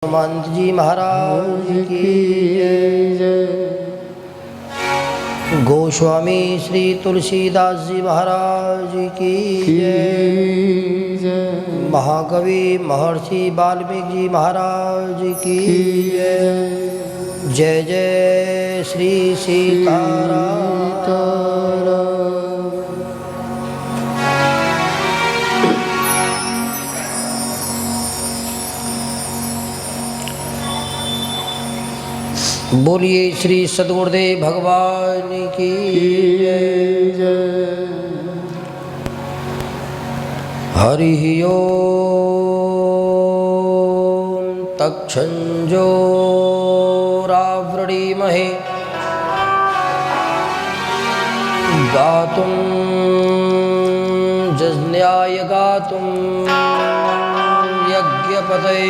हनुमंत जी महाराज की जय। गोस्वामी श्री तुलसीदास जी महाराज की जय। महाकवि महर्षि वाल्मीकि जी महाराज की जय। जय जय श्री सीताराम। बोलिए श्री सद्गुरुदेव भगवान की जय। हरि ओम तक्षंजोरावृणीमहे गातुं जज्ञाय गातुं यज्ञपतये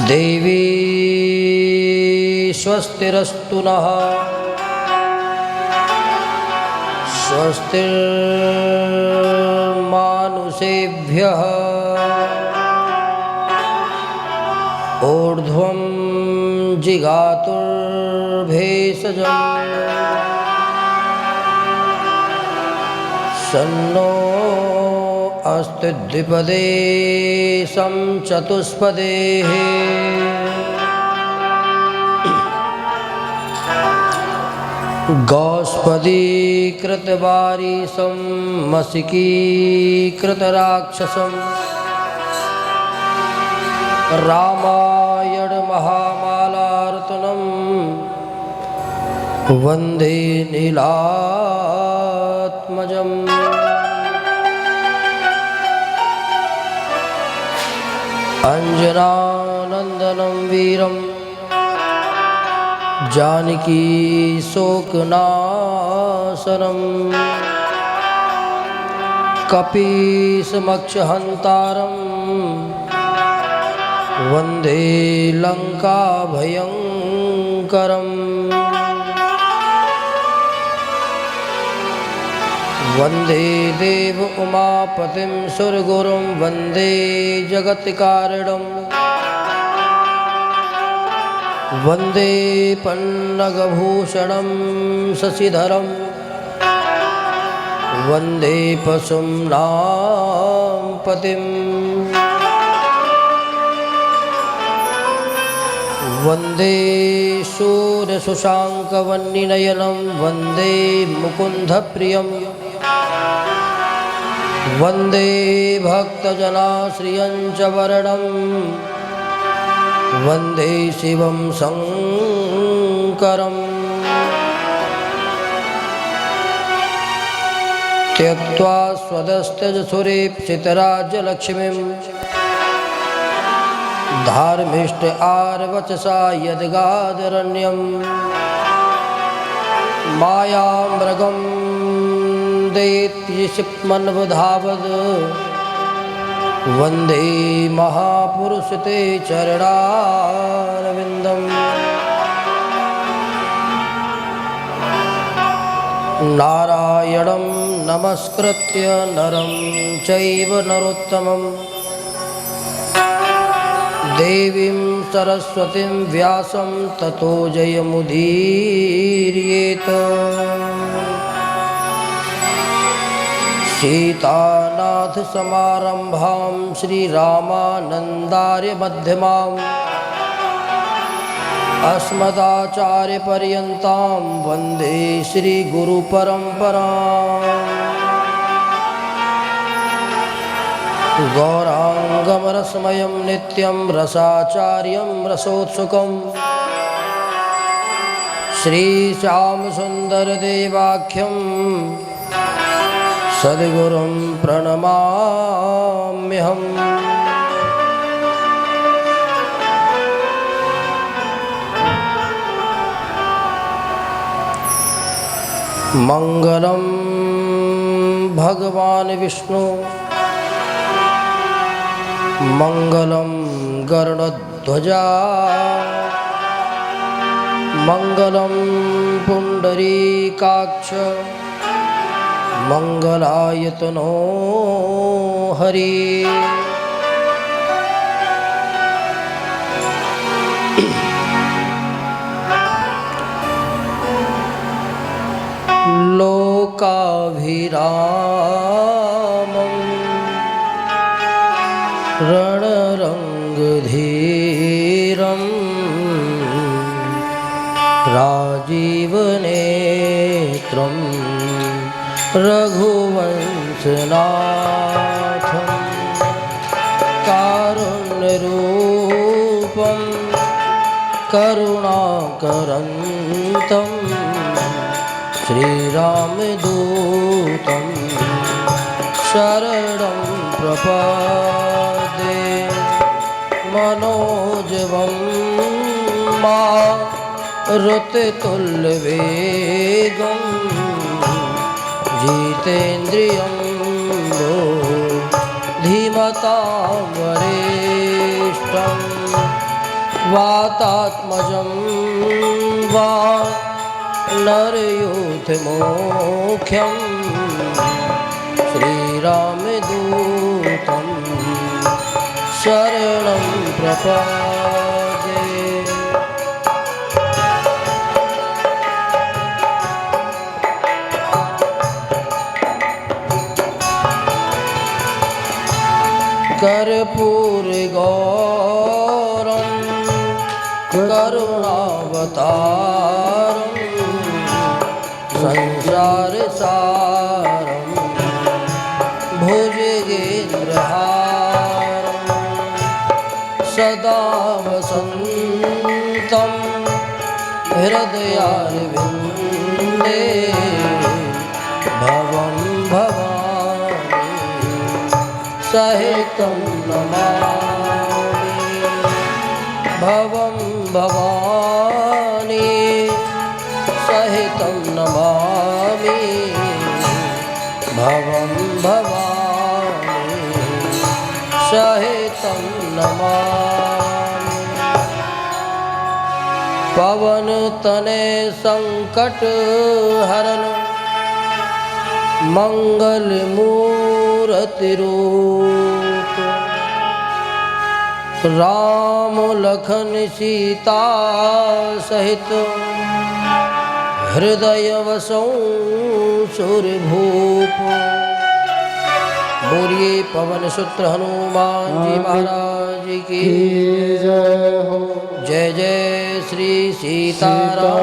देवी स्वस्तिरस्तु नः स्वस्तिर्मानुषेभ्यः ऊर्ध्वं जिगातुर्भेषजम् सन्नो अस्ति द्विपदे सं चतुष्पदेः गोस्पदीकृतवारिसं मसिकीकृतराक्षसं रामायण महामालार्तनं वन्दे नीलात्मजम्। अंजनानन्दनं वीरं जानकी शोकनाशनं कपीशमक्षहन्तारं वन्दे लङ्काभयङ्करम्। वन्दे देव उमापतिं सुरगुरुं वन्दे जगत्कारणं वन्दे पन्नगभूषणं शशिधरं वन्दे पशूनां पतिम्। वन्दे शूरशशाङ्कवह्निनयनं वन्दे मुकुन्दप्रियं वन्दे भक्तजनाश्रियं च वरणं वन्दे शिवं शङ्करम्। त्यक्त्वा स्वदस्तजसुरेप्सितराज्यलक्ष्मीं धार्मिष्ट आर्वचसा यद्गादरण्यं मायामृगं दैत्यशिप्मन्वधावद् वन्दे महापुरुष ते चरणारविन्दम्। नारायणं नमस्कृत्य नरं चैव नरोत्तमं देवीं सरस्वतीं व्यासं ततो जयमुदीरयेत्। सीतानाथसमारम्भां श्रीरामानन्दार्यमध्यमाम् अस्मदाचार्यपर्यन्तां वन्दे श्रीगुरुपरम्पराम्। गौराङ्गमरसमयं नित्यं रसाचार्यं रसोत्सुकं श्रीश्यामसुन्दरदेवाख्यं सद्गुरुं प्रणमाम्यहम्। मंगलं भगवान् विष्णु मंगलं गरुडध्वजा मंगलं पुंडरीकाक्ष मंगलायतनो हरि। लोकाभिरामं रणरङ्गधीरं राजीवनेत्रं रघुवंशनाथं कारुण्यरूपं करुणाकरन्तं श्रीरामदूतं शरणं प्रपद्ये मनोजवं मारुततुल्यवेगं जितेन्द्रियं धीमतां वरिष्ठं वातात्मजं वा नरयूथमुख्यं श्रीरामदूतं शरणं प्रपद्ये। कर्पूरगौरं करुणावतारं संसारसारं भुजगेन्द्रहारं सदा वसन्तं हृदयारविन्दे भवं भवानी सहितं नमामि भवं भवानी सहितं नमामि भवं भवानी सहितं नमामि। पवन तनय संकट हरन मंगल मूर्ति रूप राम लखन सीता सहित हृदय वसौ सुरभूप। बोलिए पवन सुत्र हनुमान जी महाराज की जय हो। जय जय श्री सीताराम।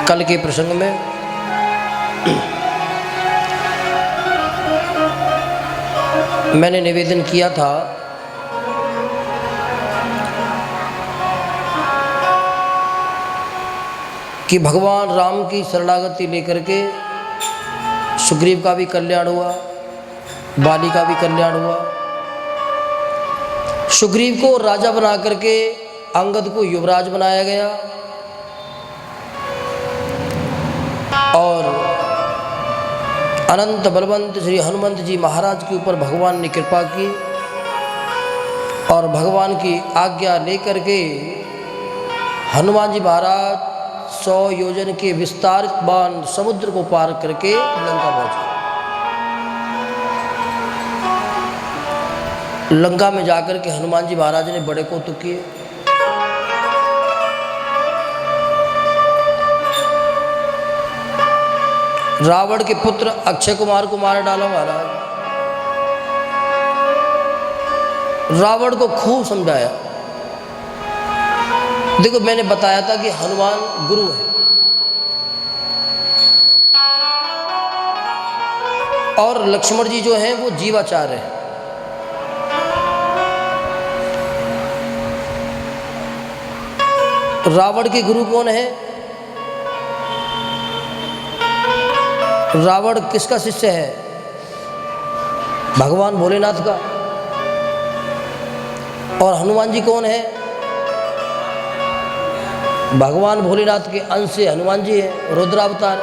कल के प्रसंग में मैंने निवेदन किया था कि भगवान राम की शरणागति लेकर के सुग्रीव का भी कल्याण हुआ, बाली का भी कल्याण हुआ। सुग्रीव को राजा बना करके अंगद को युवराज बनाया गया और अनंत बलवंत श्री हनुमंत जी महाराज के ऊपर भगवान ने कृपा की और भगवान की आज्ञा लेकर के हनुमान जी महाराज 100 योजन के विस्तारित बाण समुद्र को पार करके लंका पहुंचे। लंका में जाकर के हनुमान जी महाराज ने बड़े कौतुक किए। रावण के पुत्र अक्षय कुमार को मार डाला महाराज। रावण को खूब समझाया। देखो मैंने बताया था कि हनुमान गुरु है और लक्ष्मण जी जो हैं वो जीवाचार्य है। रावण के गुरु कौन है? रावण किसका शिष्य है? भगवान भोलेनाथ का। और हनुमान जी कौन है? भगवान भोलेनाथ के अंश से हनुमान जी है, रुद्रावतार।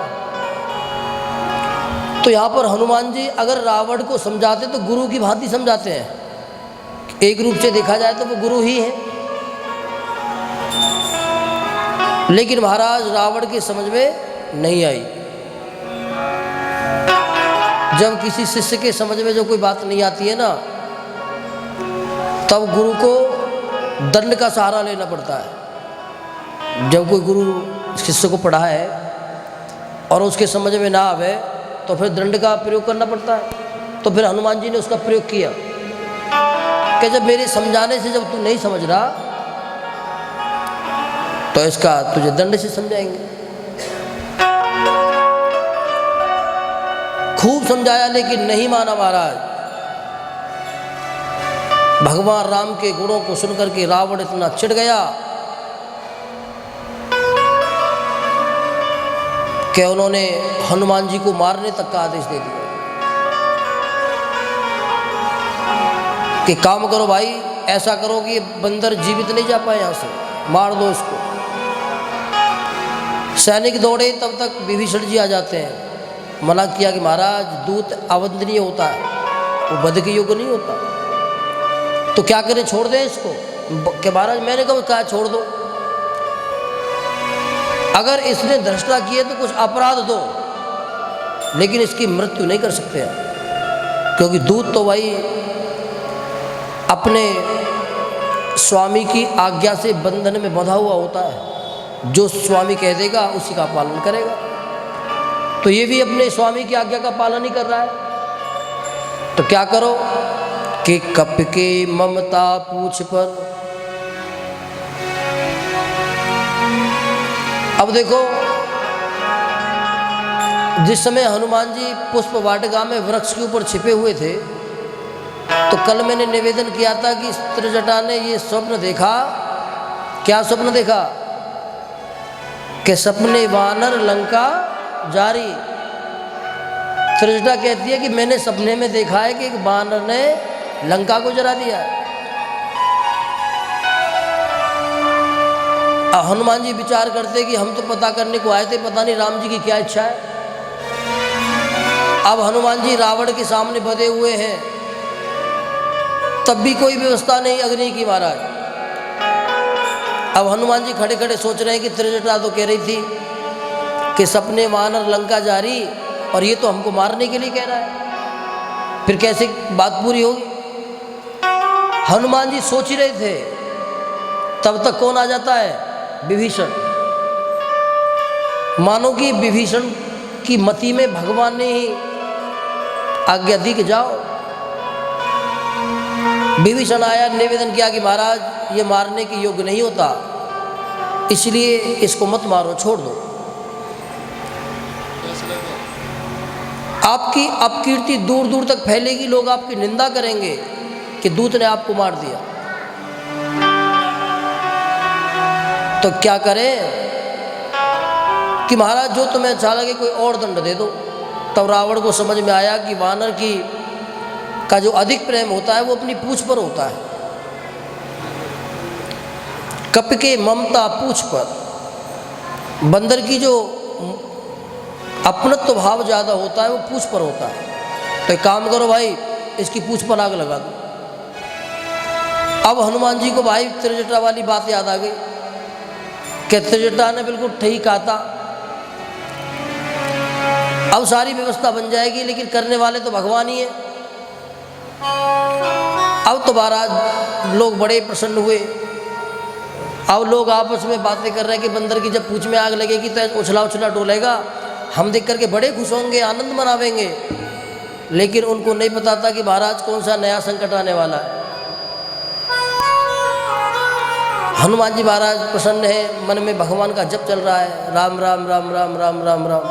तो यहाँ पर हनुमान जी अगर रावण को समझाते तो गुरु की भांति समझाते हैं। एक रूप से देखा जाए तो वो गुरु ही है, लेकिन महाराज रावण की समझ में नहीं आई। जब किसी शिष्य के समझ में जो कोई बात नहीं आती है ना, तब गुरु को दंड का सहारा लेना पड़ता है। जब कोई गुरु शिष्य को पढ़ाए और उसके समझ में ना आवे तो फिर दंड का प्रयोग करना पड़ता है। तो फिर हनुमान जी ने उसका प्रयोग किया कि जब मेरे समझाने से जब तू नहीं समझ रहा तो इसका तुझे दंड से समझाएंगे। खूब समझाया लेकिन नहीं माना महाराज। भगवान राम के गुणों को सुनकर के रावण इतना चिढ़ गया कि उन्होंने हनुमान जी को मारने तक का आदेश दे दिया कि काम करो भाई, ऐसा करो कि ये बंदर जीवित नहीं जा पाए, यहां से मार दो इसको। सैनिक दौड़े, तब तक विभीषण जी आ जाते हैं। मना किया कि महाराज दूत अवंदनीय होता है, वो वध के योग्य नहीं होता, तो क्या करें, छोड़ दें इसको? कि महाराज मैंने कहा छोड़ दो, अगर इसने धृष्टा किए तो कुछ अपराध दो, लेकिन इसकी मृत्यु नहीं कर सकते हैं, क्योंकि दूत तो भाई अपने स्वामी की आज्ञा से बंधन में बंधा हुआ होता है। जो स्वामी कह देगा उसी का पालन करेगा। तो ये भी अपने स्वामी की आज्ञा का पालन ही कर रहा है। तो क्या करो कि कप के ममता पूछ पर। अब देखो, जिस समय हनुमान जी पुष्प वाटिका में वृक्ष के ऊपर छिपे हुए थे, तो कल मैंने निवेदन किया था कि त्रिजटा ने ये स्वप्न देखा। क्या स्वप्न देखा? कि सपने वानर लंका जारी। त्रिजटा कहती है कि मैंने सपने में देखा है कि एक वानर ने लंका को जला दिया है। हनुमान जी विचार करते कि हम तो पता करने को आए थे, पता नहीं राम जी की क्या इच्छा है। अब हनुमान जी रावण के सामने बंधे हुए हैं, तब भी कोई व्यवस्था नहीं अग्नि की महाराज। अब हनुमान जी खड़े खड़े सोच रहे हैं कि त्रिजटा तो कह रही थी कि सपने वानर लंका जारी, और ये तो हमको मारने के लिए कह रहा है, फिर कैसे बात पूरी होगी? हनुमान जी सोच ही रहे थे, तब तक कौन आ जाता है? विभीषण। मानो कि विभीषण की मति में भगवान ने ही आज्ञा दी कि जाओ। विभीषण आया, निवेदन किया कि महाराज ये मारने के योग्य नहीं होता, इसलिए इसको मत मारो, छोड़ दो। आपकी अपकीर्ति दूर दूर तक फैलेगी, लोग आपकी निंदा करेंगे कि दूत ने आपको मार दिया। तो क्या करें कि महाराज जो तुम्हें अच्छा लगे कोई और दंड दे दो। तब रावण को समझ में आया कि वानर की का जो अधिक प्रेम होता है वो अपनी पूंछ पर होता है। कप के ममता पूंछ पर। बंदर की जो अपनत्व भाव ज़्यादा होता है वो पूंछ पर होता है। तो एक काम करो भाई, इसकी पूंछ पर आग लगा दो। अब हनुमान जी को भाई त्रिजटा वाली बात याद आ गई कि त्रिजटा ने बिल्कुल ठीक कहा था। अब सारी व्यवस्था बन जाएगी, लेकिन करने वाले तो भगवान ही है। अब तो महाराज लोग बड़े प्रसन्न हुए। अब लोग आपस में बातें कर रहे हैं कि बंदर की जब पूंछ में आग लगेगी तो उछला उछला डोलेगा, हम देख करके बड़े खुश होंगे, आनंद मनावेंगे। लेकिन उनको नहीं पता था कि महाराज कौन सा नया संकट आने वाला है। हनुमान जी महाराज प्रसन्न है, मन में भगवान का जप चल रहा है, राम राम राम राम राम राम राम।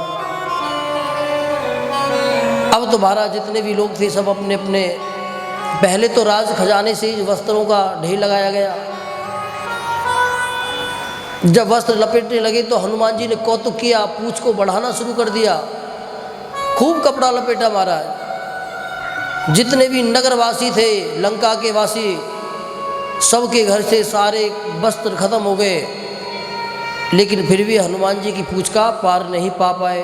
अब तो महाराज जितने भी लोग थे सब अपने अपने, पहले तो राज खजाने से वस्त्रों का ढेर लगाया गया। जब वस्त्र लपेटने लगे तो हनुमान जी ने कौतुक किया, पूंछ को बढ़ाना शुरू कर दिया, खूब कपड़ा लपेटा महाराज। जितने भी नगरवासी थे, लंका के वासी, सबके घर से सारे वस्त्र खत्म हो गए, लेकिन फिर भी हनुमान जी की पूंछ का पार नहीं पा पाए।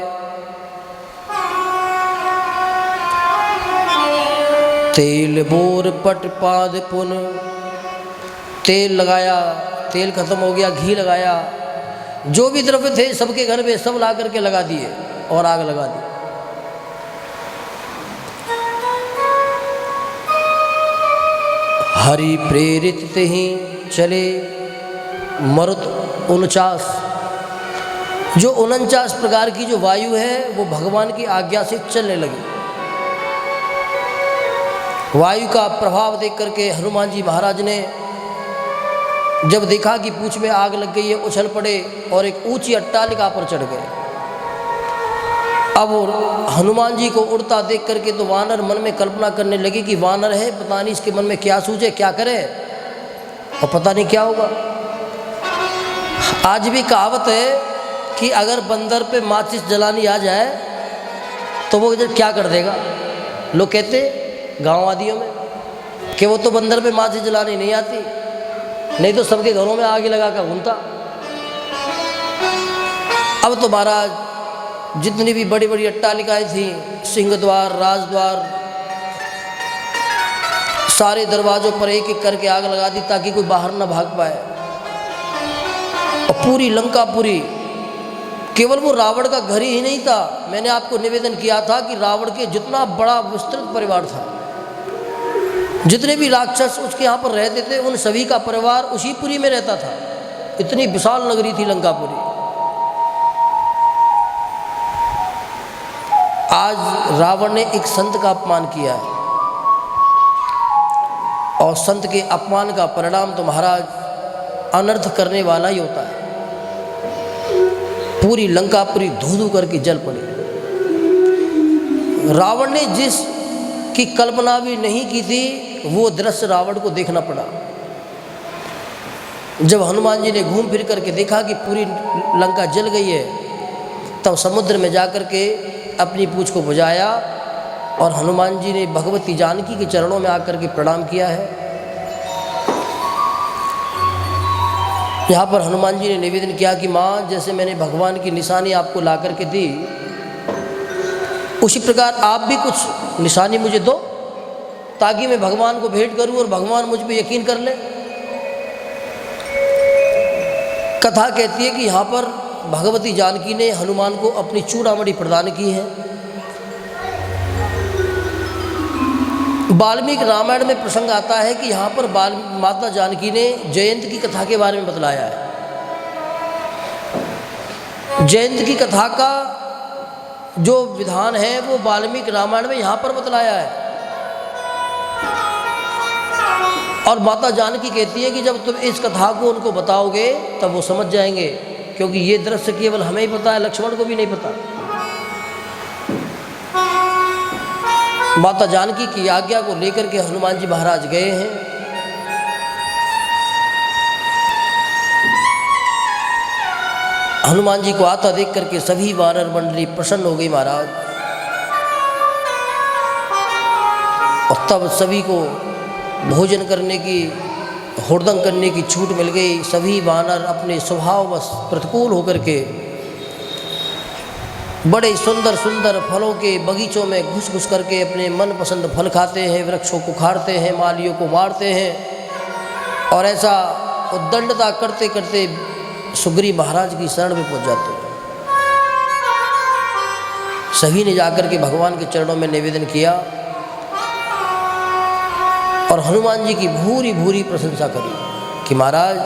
तेल बोर पट पाद पुन। तेल लगाया, तेल खत्म हो गया, घी लगाया, जो भी द्रव्य थे सबके घर में सब ला करके लगा दिए और आग लगा दी। हरि प्रेरित ते ही चले मरुत 49। जो 49 प्रकार की जो वायु है वो भगवान की आज्ञा से चलने लगी। वायु का प्रभाव देख करके हनुमान जी महाराज ने जब देखा कि पूंछ में आग लग गई है, उछल पड़े और एक ऊंची अट्टालिका पर चढ़ गए। अब हनुमान जी को उड़ता देख करके तो वानर मन में कल्पना करने लगे कि वानर है, पता नहीं इसके मन में क्या सूझे, क्या करे और पता नहीं क्या होगा। आज भी कहावत है कि अगर बंदर पे माचिस जलानी आ जाए तो वो इधर क्या कर देगा। लोग कहते गांव आदियों में कि वो तो बंदर पे माचिस जलानी नहीं आती, नहीं तो सबके घरों में आग लगा कर घूमता। अब तो महाराज जितनी भी बड़ी बड़ी अट्टालिकाएं थी, सिंह द्वार, राजद्वार, सारे दरवाजों पर एक एक करके आग लगा दी ताकि कोई बाहर ना भाग पाए। और पूरी लंका पूरी, केवल वो रावण का घर ही नहीं था। मैंने आपको निवेदन किया था कि रावण के जितना बड़ा विस्तृत परिवार था, जितने भी राक्षस उसके यहाँ पर रहते थे, उन सभी का परिवार उसी पुरी में रहता था। इतनी विशाल नगरी थी लंकापुरी। आज रावण ने एक संत का अपमान किया है और संत के अपमान का परिणाम तो महाराज अनर्थ करने वाला ही होता है। पूरी लंकापुरी धू-धू करके जल पड़ी। रावण ने जिस की कल्पना भी नहीं की थी वो दृश्य रावण को देखना पड़ा। जब हनुमान जी ने घूम फिर करके देखा कि पूरी लंका जल गई है, तब समुद्र में जाकर के अपनी पूंछ को बुझाया और हनुमान जी ने भगवती जानकी के चरणों में आकर के प्रणाम किया है। यहाँ पर हनुमान जी ने निवेदन किया कि माँ, जैसे मैंने भगवान की निशानी आपको ला करके दी, उसी प्रकार आप भी कुछ निशानी मुझे दो ताकि मैं भगवान को भेंट करूं और भगवान मुझ पे यकीन कर ले। कथा कहती है कि यहाँ पर भगवती जानकी ने हनुमान को अपनी चूड़ामणि प्रदान की है। वाल्मीकि रामायण में प्रसंग आता है कि यहाँ पर माता जानकी ने जयंत की कथा के बारे में बतलाया है। जयंत की कथा का जो विधान है वो वाल्मीकि रामायण में यहाँ पर बतलाया है। और माता जानकी कहती है कि जब तुम इस कथा को उनको बताओगे तब वो समझ जाएंगे, क्योंकि ये दृश्य केवल हमें ही पता है, लक्ष्मण को भी नहीं पता। माता जानकी की आज्ञा को लेकर के हनुमान जी महाराज गए हैं। हनुमान जी को आता देख करके सभी वानर मंडली प्रसन्न हो गई महाराज। और तब सभी को भोजन करने की, हुड़दंग करने की छूट मिल गई। सभी वानर अपने स्वभाववश प्रतिकूल होकर के बड़े सुंदर सुंदर फलों के बगीचों में घुस घुस करके अपने मनपसंद फल खाते हैं, वृक्षों को उखाड़ते हैं, मालियों को मारते हैं और ऐसा उद्दंडता करते करते सुग्रीव महाराज की शरण में पहुंच जाते हैं। सभी ने जाकर के भगवान के चरणों में निवेदन किया और हनुमान जी की भूरी भूरी प्रशंसा करी कि महाराज,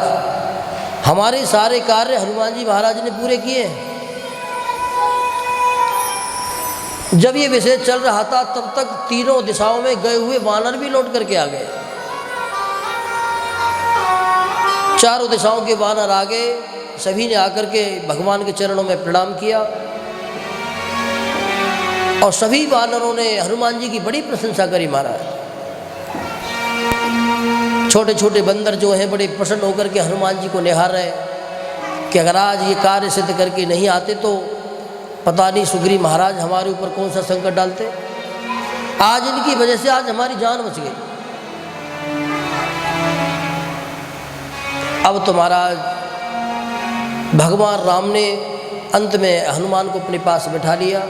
हमारे सारे कार्य हनुमान जी महाराज ने पूरे किए हैं। जब ये विषय चल रहा था तब तक तीनों दिशाओं में गए हुए वानर भी लौट करके आ गए। चारों दिशाओं के वानर आ गए। सभी ने आकर के भगवान के चरणों में प्रणाम किया और सभी वानरों ने हनुमान जी की बड़ी प्रशंसा करी महाराज। छोटे छोटे बंदर जो हैं बड़े प्रसन्न होकर के हनुमान जी को निहार रहे कि अगर आज ये कार्य सिद्ध करके नहीं आते तो पता नहीं सुग्रीव महाराज हमारे ऊपर कौन सा संकट डालते। आज इनकी वजह से आज हमारी जान बच गई। अब तो महाराज भगवान राम ने अंत में हनुमान को अपने पास बैठा लिया।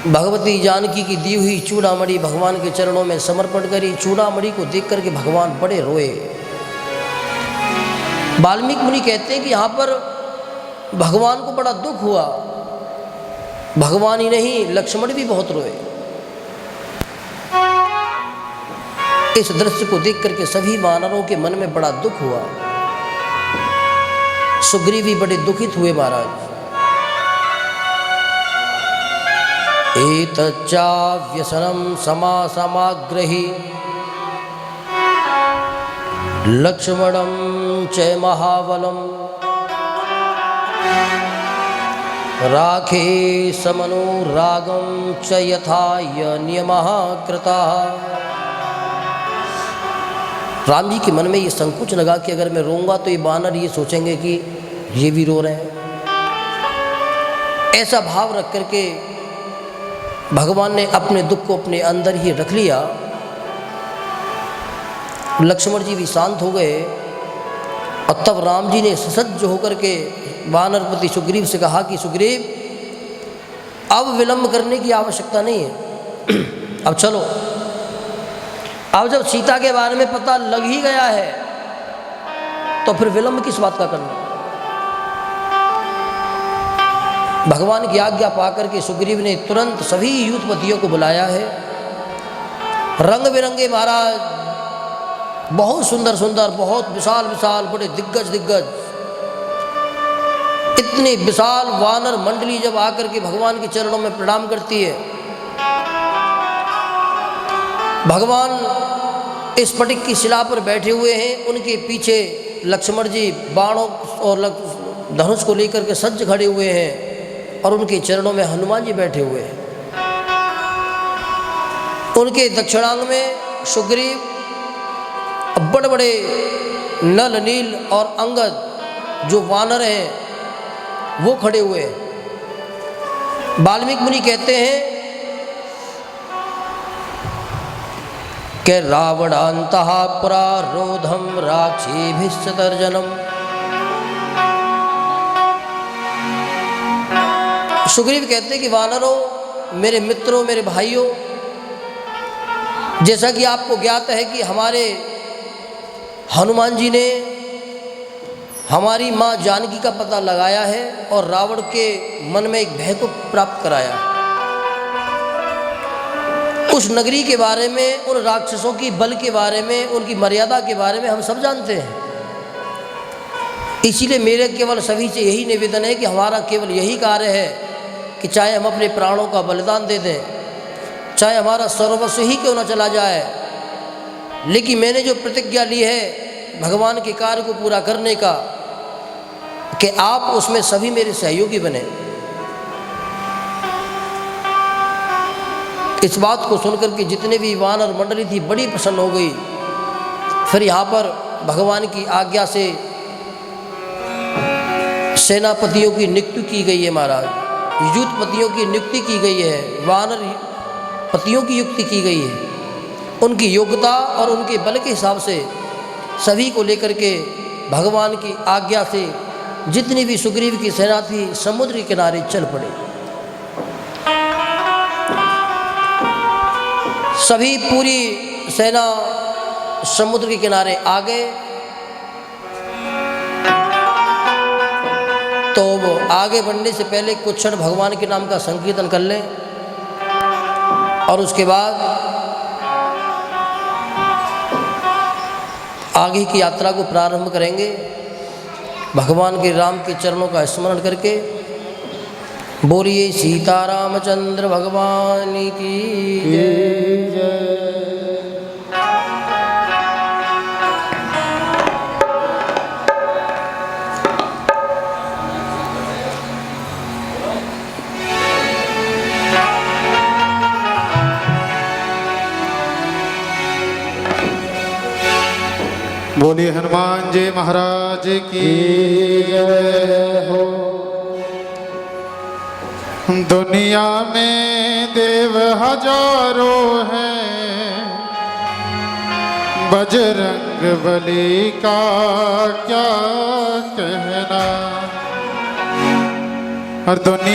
भगवती जानकी की दी हुई चूड़ामणि भगवान के चरणों में समर्पण करी। चूड़ामणि को देख करके भगवान बड़े रोए। वाल्मीकि मुनि कहते हैं कि यहाँ पर भगवान को बड़ा दुख हुआ। भगवान ही नहीं, लक्ष्मण भी बहुत रोए। इस दृश्य को देख करके सभी वानरों के मन में बड़ा दुख हुआ। सुग्रीव भी बड़े दुखित हुए महाराज। एतच्चा व्यसनम समासमाग्रही लक्ष्मणं च महाबलं राखे समनुरागं च यथा नियमः कृतः। राम जी के मन में ये संकोच लगा कि अगर मैं रोऊंगा तो ये वानर ये सोचेंगे कि ये भी रो रहे हैं। ऐसा भाव रख करके भगवान ने अपने दुख को अपने अंदर ही रख लिया। लक्ष्मण जी भी शांत हो गए और तब राम जी ने ससज्ज होकर के वानरपति सुग्रीव से कहा कि सुग्रीव, अब विलंब करने की आवश्यकता नहीं है, अब चलो। अब जब सीता के बारे में पता लग ही गया है तो फिर विलंब किस बात का करना। भगवान की आज्ञा पाकर के सुग्रीव ने तुरंत सभी यूथपतियों को बुलाया है। रंग बिरंगे महाराज, बहुत सुंदर सुंदर, बहुत विशाल विशाल, बड़े दिग्गज दिग्गज, इतनी विशाल वानर मंडली जब आकर के भगवान के चरणों में प्रणाम करती है। भगवान इस स्फटिक की शिला पर बैठे हुए हैं, उनके पीछे लक्ष्मण जी बाणों और धनुष को लेकर के सज्ज खड़े हुए हैं और उनके चरणों में हनुमान जी बैठे हुए हैं। उनके दक्षिणांग में सुग्रीव, बड़े बड़े नल, नील और अंगद जो वानर हैं वो खड़े हुए हैं। वाल्मीकि मुनि कहते हैं कि रावणान्तः पुरारोधम राक्षीभिश्च तर्जनम। सुग्रीव कहते हैं कि वानरों, मेरे मित्रों, मेरे भाइयों, जैसा कि आपको ज्ञात है कि हमारे हनुमान जी ने हमारी माँ जानकी का पता लगाया है और रावण के मन में एक भय को प्राप्त कराया। उस नगरी के बारे में, उन राक्षसों की बल के बारे में, उनकी मर्यादा के बारे में हम सब जानते हैं। इसीलिए मेरे केवल सभी से यही निवेदन है कि हमारा केवल यही कार्य है कि चाहे हम अपने प्राणों का बलिदान दे दें, चाहे हमारा सर्वस्व ही क्यों न चला जाए, लेकिन मैंने जो प्रतिज्ञा ली है भगवान के कार्य को पूरा करने का, कि आप उसमें सभी मेरे सहयोगी बने। इस बात को सुनकर के जितने भी वानर मंडली थी बड़ी प्रसन्न हो गई। फिर यहाँ पर भगवान की आज्ञा से सेनापतियों की नियुक्ति की गई है महाराज, युद्धपतियों की नियुक्ति की गई है, वानर पतियों की नियुक्ति की गई है। उनकी योग्यता और उनके बल के हिसाब से सभी को लेकर के भगवान की आज्ञा से जितनी भी सुग्रीव की सेना थी समुद्र के किनारे चल पड़े। सभी पूरी सेना समुद्र के किनारे आ गए। तो वो आगे बढ़ने से पहले कुछ क्षण भगवान के नाम का संकीर्तन कर लें और उसके बाद आगे की यात्रा को प्रारंभ करेंगे भगवान के राम के चरणों का स्मरण करके। बोलिए सीतारामचंद्र भगवान की जय। बोलिए हनुमान जी महाराज की जय हो। दुनिया में देव हजारों हैं, बजरंग बली का क्या कहना। हर दुनिया